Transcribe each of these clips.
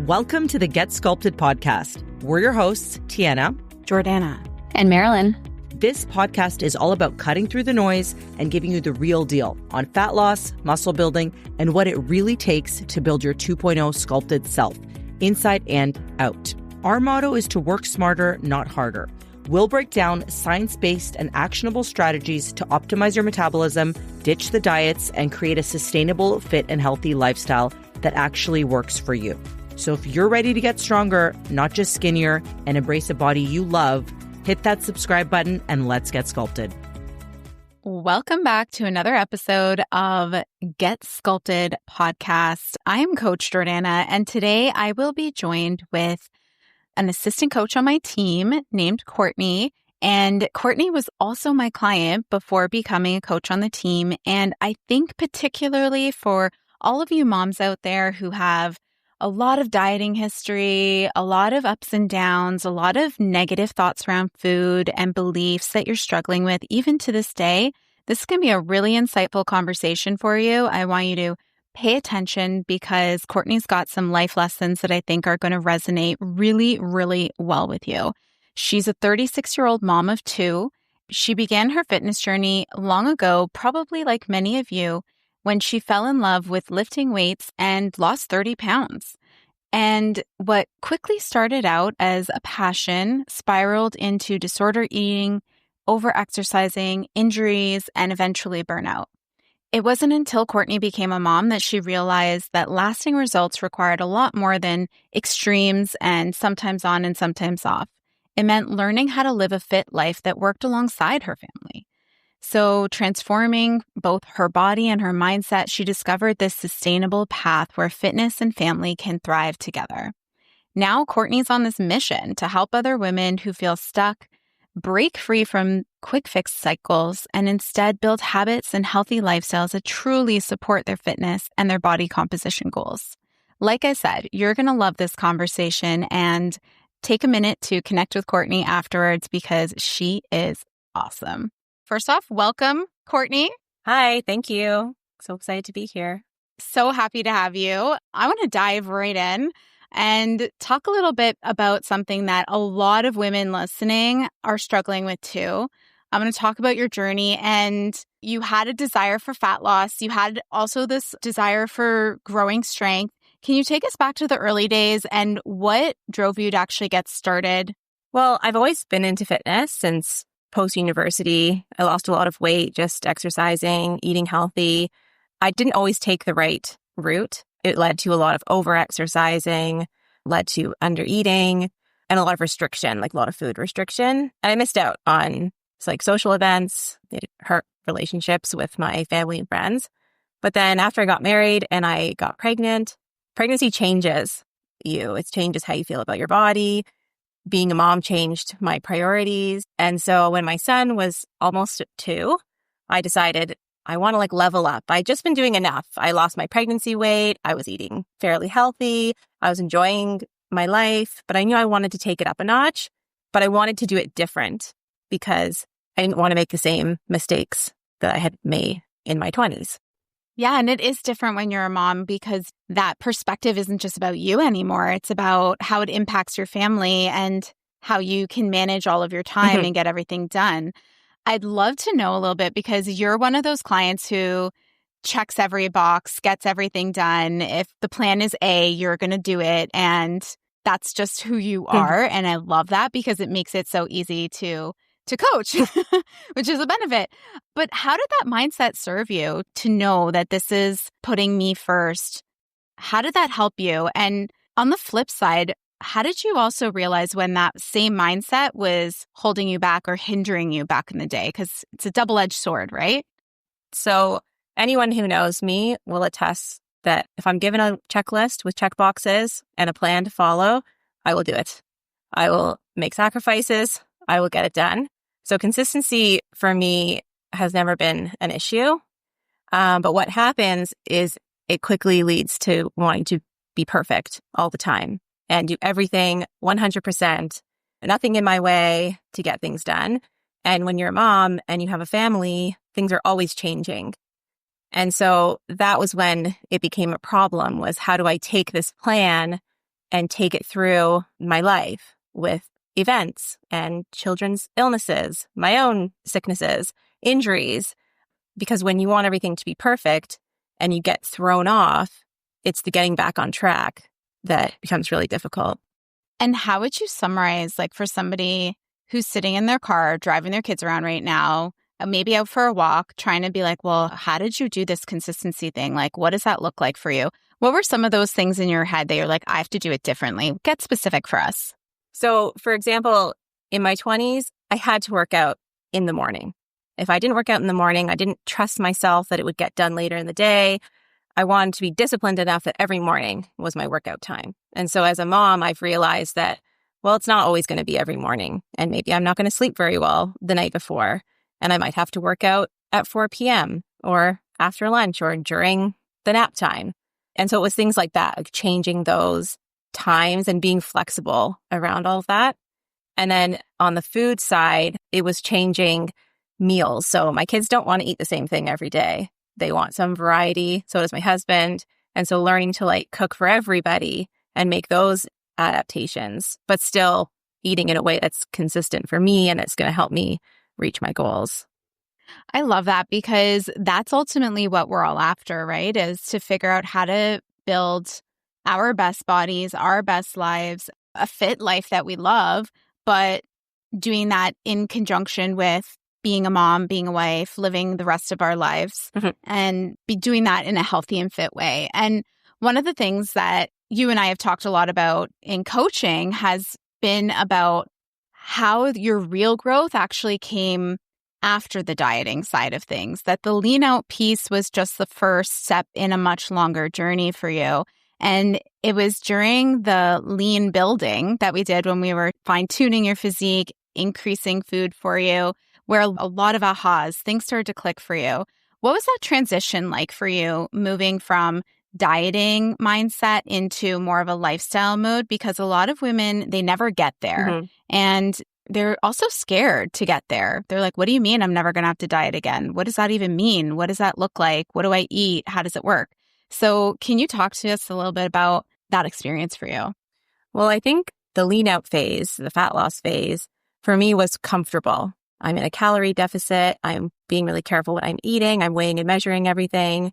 Welcome to the Get Sculpted podcast. We're your hosts, Tiana, Jordanna, and Marilyn. This podcast is all about cutting through the noise and giving you the real deal on fat loss, muscle building, and what it really takes to build your 2.0 sculpted self, inside and out. Our motto is to work smarter, not harder. We'll break down science-based and actionable strategies to optimize your metabolism, ditch the diets, and create a sustainable, fit, and healthy lifestyle that actually works for you. So if you're ready to get stronger, not just skinnier, and embrace a body you love, hit that subscribe button and let's get sculpted. Welcome back to another episode of Get Sculpted podcast. I'm Coach Jordanna, and today I will be joined with an assistant coach on my team named Courtney. And Courtney was also my client before becoming a coach on the team. And I think particularly for all of you moms out there who have a lot of dieting history, a lot of ups and downs, a lot of negative thoughts around food and beliefs that you're struggling with, even to this day, this can be a really insightful conversation for you. I want you to pay attention because Courtney's got some life lessons that I think are going to resonate really, really well with you. She's a 36-year-old mom of two. She began her fitness journey long ago, probably like many of you, when she fell in love with lifting weights and lost 30 pounds. And what quickly started out as a passion spiraled into disordered eating, over-exercising, injuries, and eventually burnout. It wasn't until Courtney became a mom that she realized that lasting results required a lot more than extremes and sometimes on and sometimes off. It meant learning how to live a fit life that worked alongside her family. So transforming both her body and her mindset, she discovered this sustainable path where fitness and family can thrive together. Now Courtney's on this mission to help other women who feel stuck break free from quick fix cycles and instead build habits and healthy lifestyles that truly support their fitness and their body composition goals. Like I said, you're going to love this conversation and take a minute to connect with Courtney afterwards because she is awesome. First off, welcome, Courtney. Hi, thank you. So excited to be here. So happy to have you. I want to dive right in and talk a little bit about something that a lot of women listening are struggling with too. I'm going to talk about your journey, and you had a desire for fat loss. You had also this desire for growing strength. Can you take us back to the early days and what drove you to actually get started? Well, I've always been into fitness since post-university. I lost a lot of weight, just exercising, eating healthy. I didn't always take the right route. It led to a lot of over-exercising, led to under-eating, and a lot of restriction, like a lot of food restriction. And I missed out on social events. It hurt relationships with my family and friends. But then after I got married and I got pregnant, pregnancy changes you. It changes how you feel about your body. Being a mom changed my priorities. And so when my son was almost 2, I decided I want to level up. I'd just been doing enough. I lost my pregnancy weight. I was eating fairly healthy. I was enjoying my life, but I knew I wanted to take it up a notch, but I wanted to do it different because I didn't want to make the same mistakes that I had made in my 20s. Yeah, and it is different when you're a mom because that perspective isn't just about you anymore. It's about how it impacts your family and how you can manage all of your time and get everything done. I'd love to know a little bit because you're one of those clients who checks every box, gets everything done. If the plan is A, you're going to do it. And that's just who you are. And I love that because it makes it so easy to coach, which is a benefit. But how did that mindset serve you to know that this is putting me first? How did that help you? And on the flip side, how did you also realize when that same mindset was holding you back or hindering you back in the day? Because it's a double-edged sword, right? So anyone who knows me will attest that if I'm given a checklist with check boxes and a plan to follow, I will do it. I will make sacrifices. I will get it done. So consistency for me has never been an issue. But what happens is it quickly leads to wanting to be perfect all the time and do everything 100%, nothing in my way to get things done. And when you're a mom and you have a family, things are always changing. And so that was when it became a problem, was how do I take this plan and take it through my life with events and children's illnesses, my own sicknesses, injuries. Because when you want everything to be perfect and you get thrown off, it's the getting back on track that becomes really difficult. And how would you summarize, like for somebody who's sitting in their car, driving their kids around right now, maybe out for a walk, trying to be like, well, how did you do this consistency thing? Like, what does that look like for you? What were some of those things in your head that you're like, I have to do it differently? Get specific for us. So, for example, in my 20s, I had to work out in the morning. If I didn't work out in the morning, I didn't trust myself that it would get done later in the day. I wanted to be disciplined enough that every morning was my workout time. And so as a mom, I've realized that, well, it's not always going to be every morning. And maybe I'm not going to sleep very well the night before. And I might have to work out at 4 p.m. or after lunch or during the nap time. And so it was things like that, like changing those times and being flexible around all of that. And then on the food side, it was changing meals. So my kids don't want to eat the same thing every day. They want some variety. So does my husband. And so learning to like cook for everybody and make those adaptations, but still eating in a way that's consistent for me and it's going to help me reach my goals. I love that because that's ultimately what we're all after, right? Is to figure out how to build our best bodies, our best lives, a fit life that we love, but doing that in conjunction with being a mom, being a wife, living the rest of our lives, and be doing that in a healthy and fit way. And one of the things that you and I have talked a lot about in coaching has been about how your real growth actually came after the dieting side of things, that the lean out piece was just the first step in a much longer journey for you. And it was during the lean building that we did when we were fine-tuning your physique, increasing food for you, where a lot of ahas, things started to click for you. What was that transition like for you, moving from dieting mindset into more of a lifestyle mode? Because a lot of women, they never get there. And they're also scared to get there. They're like, what do you mean I'm never going to have to diet again? What does that even mean? What does that look like? What do I eat? How does it work? So can you talk to us a little bit about that experience for you? Well, I think the lean out phase, the fat loss phase, for me was comfortable. I'm in a calorie deficit. I'm being really careful what I'm eating. I'm weighing and measuring everything.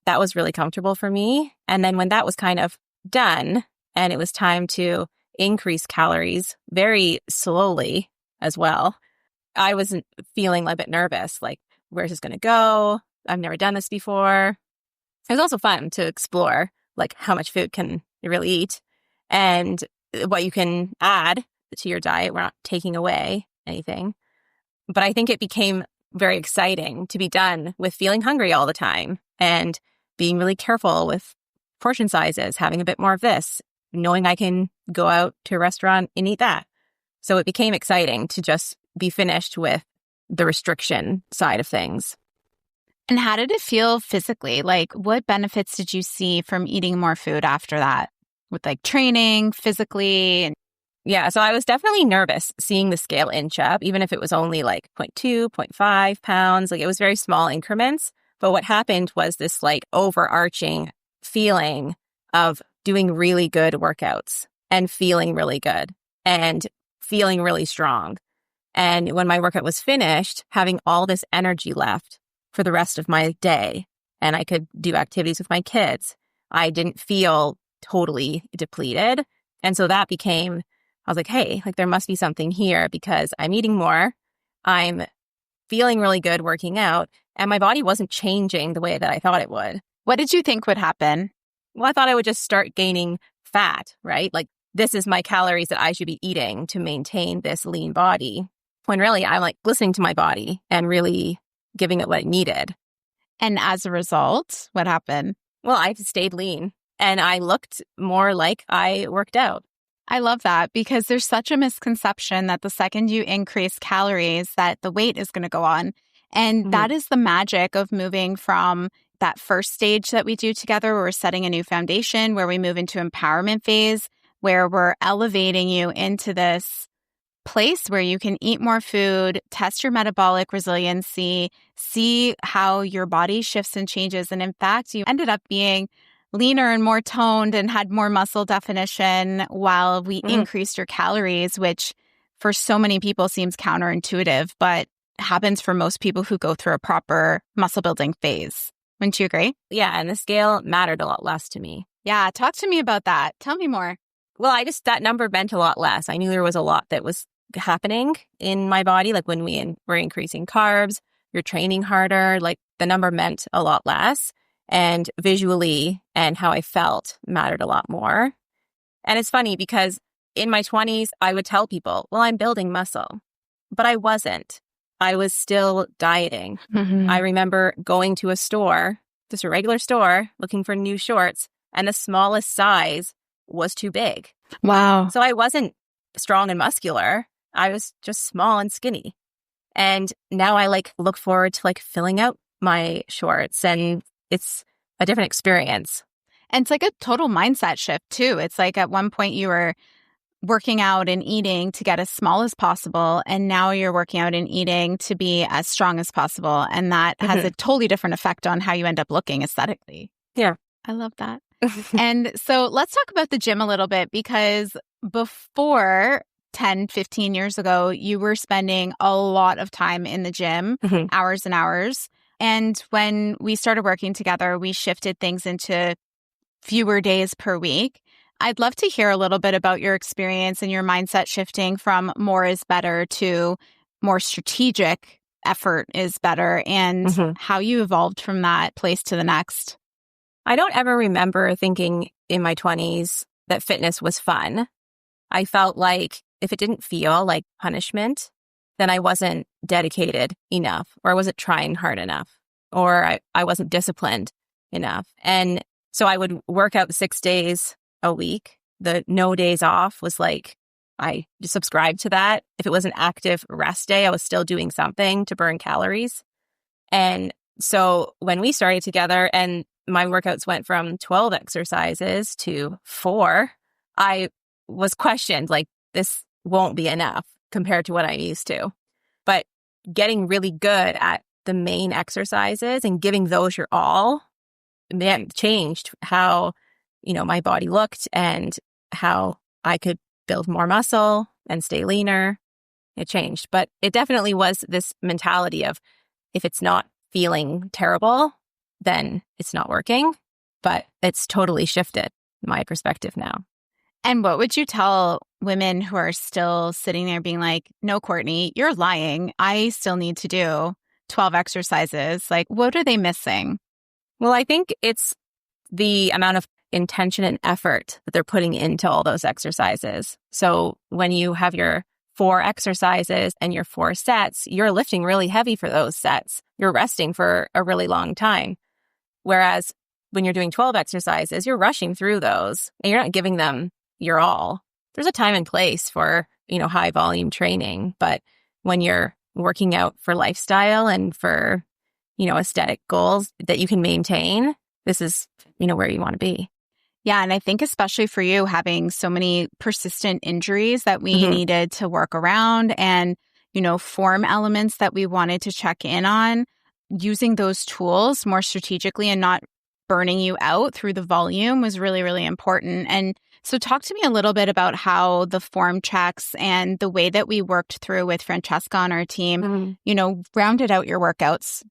That was really comfortable for me. And then when that was kind of done and it was time to increase calories very slowly as well, I was feeling a bit nervous, like, where's this going to go? I've never done this before. It was also fun to explore, like, how much food can you really eat and what you can add to your diet. We're not taking away anything. But I think it became very exciting to be done with feeling hungry all the time and being really careful with portion sizes, having a bit more of this, knowing I can go out to a restaurant and eat that. So it became exciting to just be finished with the restriction side of things. And how did it feel physically? Like, what benefits did you see from eating more food after that with like training physically? Yeah, so I was definitely nervous seeing the scale inch up, even if it was only like 0.2, 0.5 pounds. Like, it was very small increments. But what happened was this like overarching feeling of doing really good workouts and feeling really good and feeling really strong. And when my workout was finished, having all this energy left for the rest of my day, and I could do activities with my kids. I didn't feel totally depleted. And so that became, I was like, hey, like, there must be something here because I'm eating more. I'm feeling really good working out, and my body wasn't changing the way that I thought it would. What did you think would happen? Well, I thought I would just start gaining fat, right? Like, this is my calories that I should be eating to maintain this lean body. When really I'm like listening to my body and really giving it what it needed. And as a result, what happened? Well, I stayed lean and I looked more like I worked out. I love that because there's such a misconception that the second you increase calories, that the weight is going to go on. And that is the magic of moving from that first stage that we do together, where we're setting a new foundation, where we move into empowerment phase, where we're elevating you into this place where you can eat more food, test your metabolic resiliency, see how your body shifts and changes. And in fact, you ended up being leaner and more toned and had more muscle definition while we increased your calories, which for so many people seems counterintuitive, but happens for most people who go through a proper muscle building phase. Wouldn't you agree? Yeah, and the scale mattered a lot less to me. Yeah, talk to me about that. Tell me more. Well, that number meant a lot less. I knew there was a lot that was happening in my body. Like when we were increasing carbs, you're training harder, like the number meant a lot less. And visually and how I felt mattered a lot more. And it's funny because in my 20s, I would tell people, well, I'm building muscle, but I wasn't. I was still dieting. I remember going to a store, just a regular store, looking for new shorts, and the smallest size was too big. Wow. So I wasn't strong and muscular. I was just small and skinny. And now I look forward to filling out my shorts, and it's a different experience. And it's like a total mindset shift too. It's like at one point you were working out and eating to get as small as possible, and now you're working out and eating to be as strong as possible. And that has a totally different effect on how you end up looking aesthetically. Yeah. I love that. And so let's talk about the gym a little bit, because before 10, 15 years ago, you were spending a lot of time in the gym, hours and hours. And when we started working together, we shifted things into fewer days per week. I'd love to hear a little bit about your experience and your mindset shifting from more is better to more strategic effort is better, and how you evolved from that place to the next. I don't ever remember thinking in my 20s that fitness was fun. I felt like if it didn't feel like punishment, then I wasn't dedicated enough, or I wasn't trying hard enough, or I wasn't disciplined enough. And so I would work out 6 days a week. The no days off was I subscribed to that. If it was an active rest day, I was still doing something to burn calories. And so when we started together and my workouts went from 12 exercises to 4, I was questioned, this won't be enough compared to what I'm used to. But getting really good at the main exercises and giving those your all, changed how, my body looked and how I could build more muscle and stay leaner. It changed. But it definitely was this mentality of if it's not feeling terrible, then it's not working. But it's totally shifted my perspective now. And what would you tell women who are still sitting there being like, no, Courtney, you're lying. I still need to do 12 exercises. What are they missing? Well, I think it's the amount of intention and effort that they're putting into all those exercises. So when you have your 4 exercises and your 4 sets, you're lifting really heavy for those sets. You're resting for a really long time. Whereas when you're doing 12 exercises, you're rushing through those and you're not giving them your all. There's a time and place for, high volume training. But when you're working out for lifestyle and for, aesthetic goals that you can maintain, this is, where you want to be. Yeah. And I think especially for you having so many persistent injuries that we needed to work around and, form elements that we wanted to check in on, using those tools more strategically and not burning you out through the volume was really, really important. And so talk to me a little bit about how the form checks and the way that we worked through with Francesca on our team, rounded out your workouts.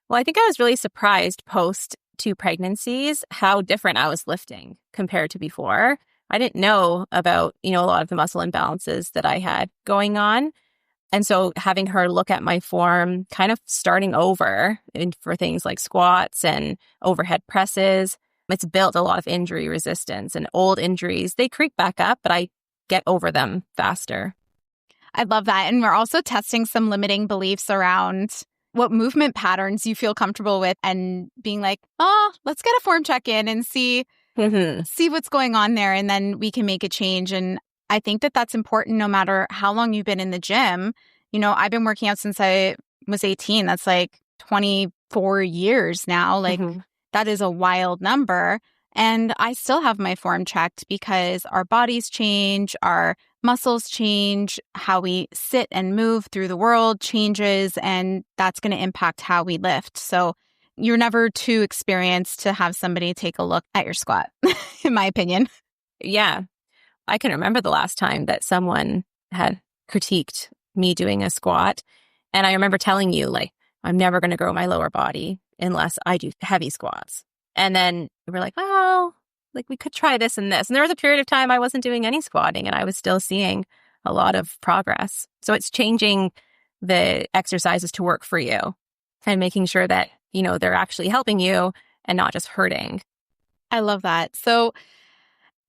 Well, I think I was really surprised post 2 pregnancies how different I was lifting compared to before. I didn't know about, a lot of the muscle imbalances that I had going on. And so having her look at my form, kind of starting over for things like squats and overhead presses, it's built a lot of injury resistance, and old injuries, they creep back up, but I get over them faster. I love that. And we're also testing some limiting beliefs around what movement patterns you feel comfortable with and being like, let's get a form check in and see what's going on there. And then we can make a change. And I think that that's important no matter how long you've been in the gym. I've been working out since I was 18. That's 24 years now. That is a wild number. And I still have my form checked because our bodies change, our muscles change, how we sit and move through the world changes, and that's going to impact how we lift. So you're never too experienced to have somebody take a look at your squat, in my opinion. Yeah. I can remember the last time that someone had critiqued me doing a squat. And I remember telling you, like, I'm never going to grow my lower body unless I do heavy squats. And then we were like, well, like we could try this and this. And there was a period of time I wasn't doing any squatting and I was still seeing a lot of progress. So it's changing the exercises to work for you and making sure that, you know, they're actually helping you and not just hurting. I love that. So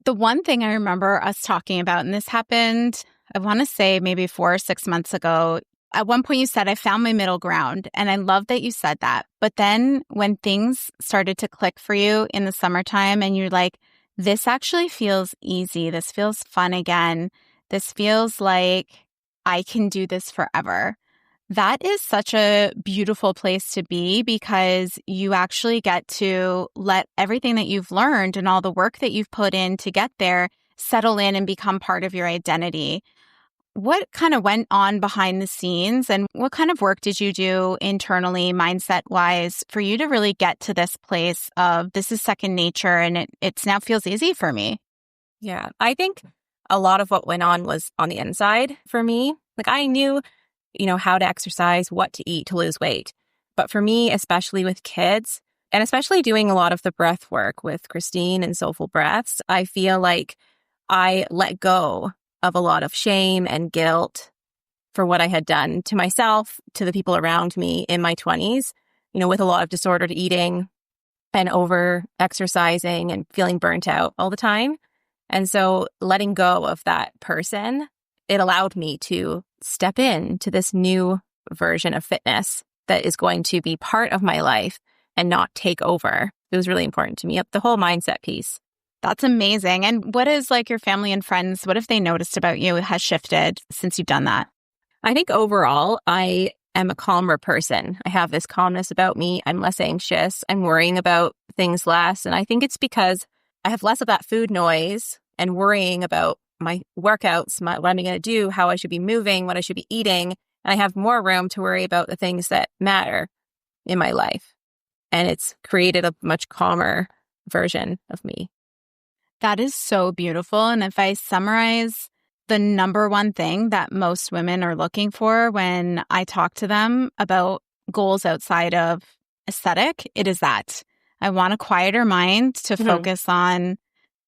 the one thing I remember us talking about, and this happened, I want to say maybe 4 or 6 months ago. At one point you said, I found my middle ground. And I love that you said that. But then when things started to click for you in the summertime and you're like, this actually feels easy. This feels fun again. This feels like I can do this forever. That is such a beautiful place to be because you actually get to let everything that you've learned and all the work that you've put in to get there settle in and become part of your identity. What kind of went on behind the scenes and what kind of work did you do internally, mindset-wise, for you to really get to this place of this is second nature and it now feels easy for me? Yeah, I think a lot of what went on was on the inside for me. Like I knew, you know, how to exercise, what to eat to lose weight. But for me, especially with kids, and especially doing a lot of the breath work with Christine and Soulful Breaths, I feel like I let go of a lot of shame and guilt for what I had done to myself, to the people around me in my 20s, you know, with a lot of disordered eating and over exercising and feeling burnt out all the time. And so letting go of that person, it allowed me to step into this new version of fitness that is going to be part of my life and not take over. It was really important to me, the whole mindset piece. That's amazing. And what is like your family and friends, what have they noticed about you has shifted since you've done that? I think overall, I am a calmer person. I have this calmness about me. I'm less anxious. I'm worrying about things less. And I think it's because I have less of that food noise and worrying about my workouts, what I'm going to do, how I should be moving, what I should be eating. And I have more room to worry about the things that matter in my life. And it's created a much calmer version of me. That is so beautiful. And if I summarize the number one thing that most women are looking for when I talk to them about goals outside of aesthetic, it is that. I want a quieter mind to focus on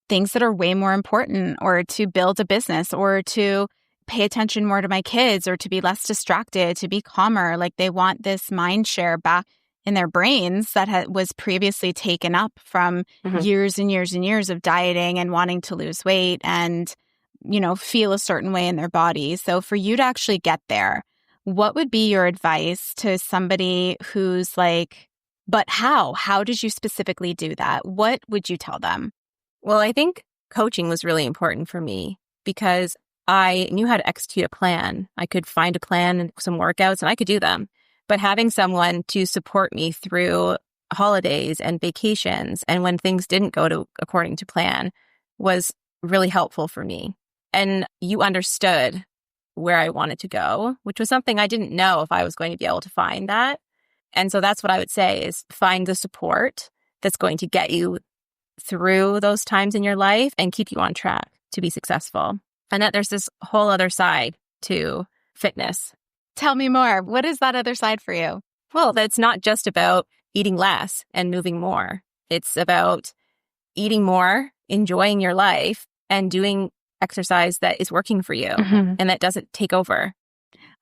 things that are way more important, or to build a business, or to pay attention more to my kids, or to be less distracted, to be calmer. Like they want this mind share back in their brains that was previously taken up from years and years and years of dieting and wanting to lose weight and, you know, feel a certain way in their body. So for you to actually get there, what would be your advice to somebody who's like, but how? How did you specifically do that? What would you tell them? Well, I think coaching was really important for me because I knew how to execute a plan. I could find a plan and some workouts and I could do them. But having someone to support me through holidays and vacations and when things didn't go according to plan was really helpful for me. And you understood where I wanted to go, which was something I didn't know if I was going to be able to find that. And so that's what I would say is find the support that's going to get you through those times in your life and keep you on track to be successful. And that there's this whole other side to fitness. Tell me more. What is that other side for you? Well, that's not just about eating less and moving more. It's about eating more, enjoying your life, and doing exercise that is working for you and that doesn't take over.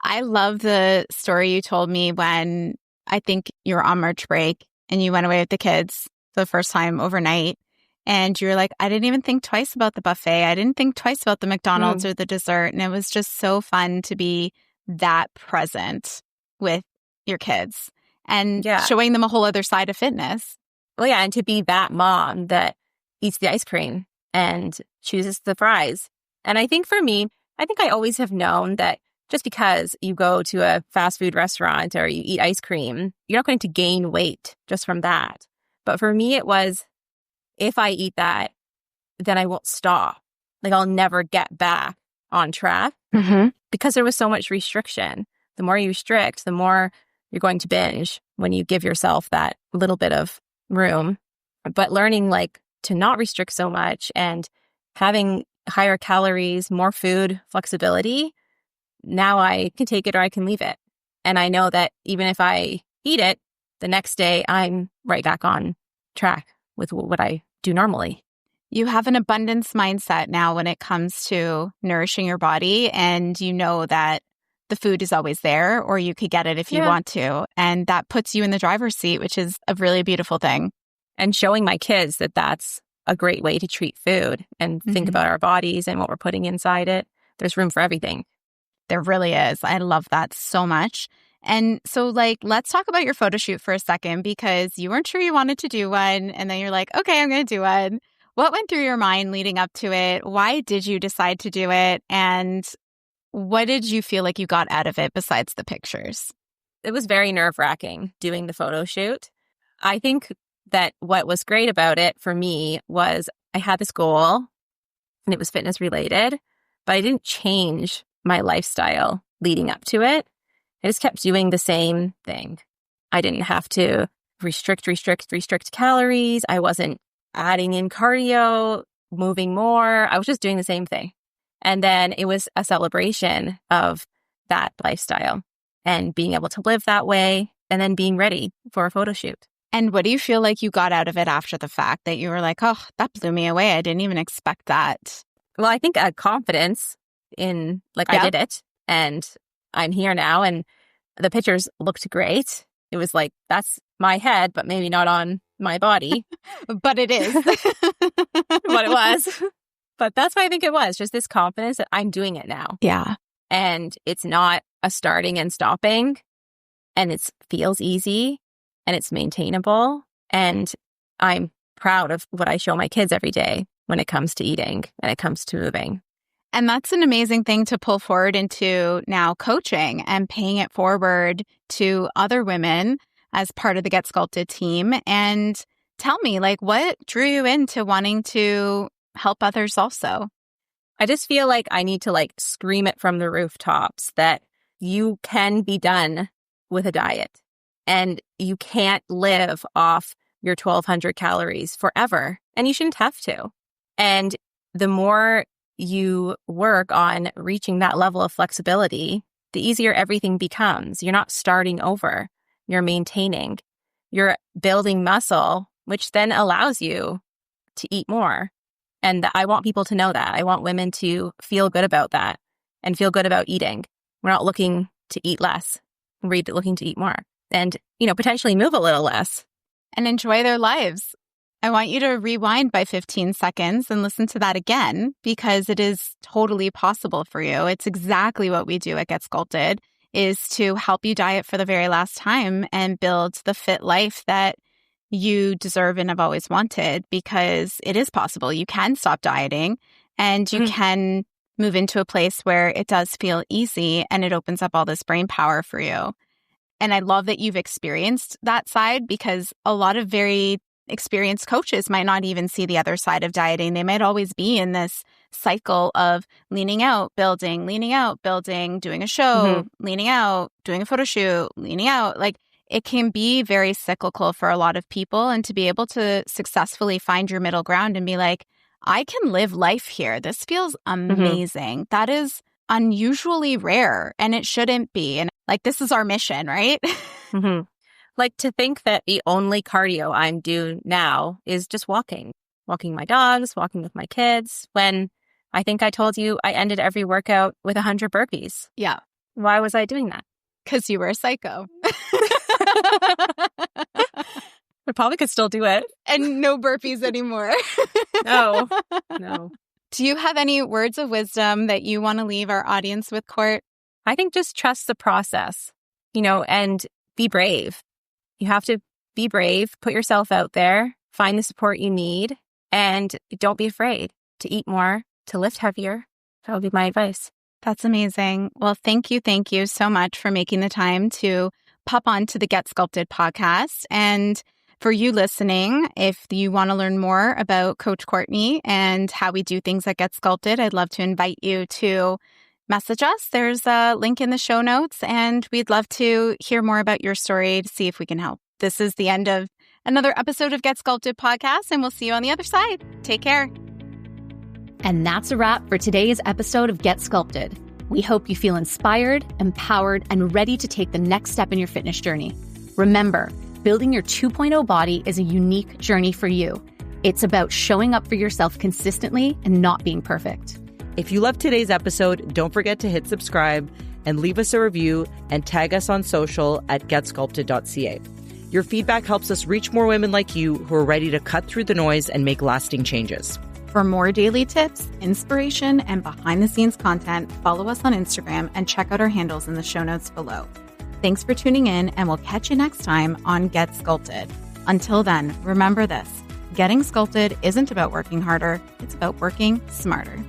I love the story you told me when I think you were on March break and you went away with the kids for the first time overnight. And you were like, I didn't even think twice about the buffet. I didn't think twice about the McDonald's or the dessert. And it was just so fun to be that present with your kids and showing them a whole other side of fitness. Well, yeah. And to be that mom that eats the ice cream and chooses the fries. And I think for me, I think I always have known that just because you go to a fast food restaurant or you eat ice cream, you're not going to gain weight just from that. But for me, it was, if I eat that, then I won't stop. Like I'll never get back on track because there was so much restriction. The more you restrict, the more you're going to binge when you give yourself that little bit of room. But learning like to not restrict so much and having higher calories, more food flexibility, now I can take it or I can leave it. And I know that even if I eat it, the next day I'm right back on track with what I do normally. You have an abundance mindset now when it comes to nourishing your body, and you know that the food is always there, or you could get it if you want to. And that puts you in the driver's seat, which is a really beautiful thing. And showing my kids that that's a great way to treat food and think about our bodies and what we're putting inside it. There's room for everything. There really is. I love that so much. And so, like, let's talk about your photo shoot for a second, because you weren't sure you wanted to do one. And then you're like, okay, I'm going to do one. What went through your mind leading up to it? Why did you decide to do it? And what did you feel like you got out of it besides the pictures? It was very nerve-wracking doing the photo shoot. I think that what was great about it for me was I had this goal and it was fitness related, but I didn't change my lifestyle leading up to it. I just kept doing the same thing. I didn't have to restrict calories. I wasn't adding in cardio, moving more. I was just doing the same thing. And then it was a celebration of that lifestyle and being able to live that way and then being ready for a photo shoot. And what do you feel like you got out of it after the fact that you were like, oh, that blew me away. I didn't even expect that. Well, I think a confidence in I did it and I'm here now and the pictures looked great. It was like, that's my head, but maybe not on my body. But it is. What it was. But that's what I think it was, just this confidence that I'm doing it now. Yeah. And it's not a starting and stopping. And it feels easy and it's maintainable. And I'm proud of what I show my kids every day when it comes to eating and it comes to moving. And that's an amazing thing to pull forward into now coaching and paying it forward to other women as part of the Get Sculpted team. And tell me, what drew you into wanting to help others also? I just feel like I need to scream it from the rooftops that you can be done with a diet and you can't live off your 1,200 calories forever, and you shouldn't have to. And the more you work on reaching that level of flexibility, the easier everything becomes. You're not starting over. You're maintaining. You're building muscle, which then allows you to eat more. And I want people to know that. I want women to feel good about that and feel good about eating. We're not looking to eat less. We're looking to eat more and, potentially move a little less. And enjoy their lives. I want you to rewind by 15 seconds and listen to that again, because it is totally possible for you. It's exactly what we do at Get Sculpted, is to help you diet for the very last time and build the fit life that you deserve and have always wanted, because it is possible. You can stop dieting and you can move into a place where it does feel easy and it opens up all this brain power for you. And I love that you've experienced that side, because a lot of very experienced coaches might not even see the other side of dieting. They might always be in this cycle of leaning out, building, doing a show, leaning out, doing a photo shoot, leaning out. It can be very cyclical for a lot of people. And to be able to successfully find your middle ground and be like, I can live life here. This feels amazing. That is unusually rare, and it shouldn't be. And this is our mission, right? To think that the only cardio I'm doing now is just walking my dogs, walking with my kids, when I think I told you I ended every workout with 100 burpees. Yeah. Why was I doing that? Because you were a psycho. I probably could still do it. And no burpees anymore. No. Do you have any words of wisdom that you want to leave our audience with, Court? I think just trust the process, and be brave. You have to be brave, put yourself out there, find the support you need, and don't be afraid to eat more, to lift heavier. That would be my advice. That's amazing. Well, thank you so much for making the time to pop onto the Get Sculpted podcast. And for you listening, if you want to learn more about Coach Courtney and how we do things at Get Sculpted, I'd love to invite you to message us. There's a link in the show notes, and we'd love to hear more about your story to see if we can help. This is the end of another episode of Get Sculpted podcast, and we'll see you on the other side. Take care. And that's a wrap for today's episode of Get Sculpted. We hope you feel inspired, empowered, and ready to take the next step in your fitness journey. Remember, building your 2.0 body is a unique journey for you. It's about showing up for yourself consistently and not being perfect. If you loved today's episode, don't forget to hit subscribe and leave us a review and tag us on social at getsculpted.ca. Your feedback helps us reach more women like you who are ready to cut through the noise and make lasting changes. For more daily tips, inspiration, and behind-the-scenes content, follow us on Instagram and check out our handles in the show notes below. Thanks for tuning in, and we'll catch you next time on Get Sculpted. Until then, remember this: getting sculpted isn't about working harder, it's about working smarter.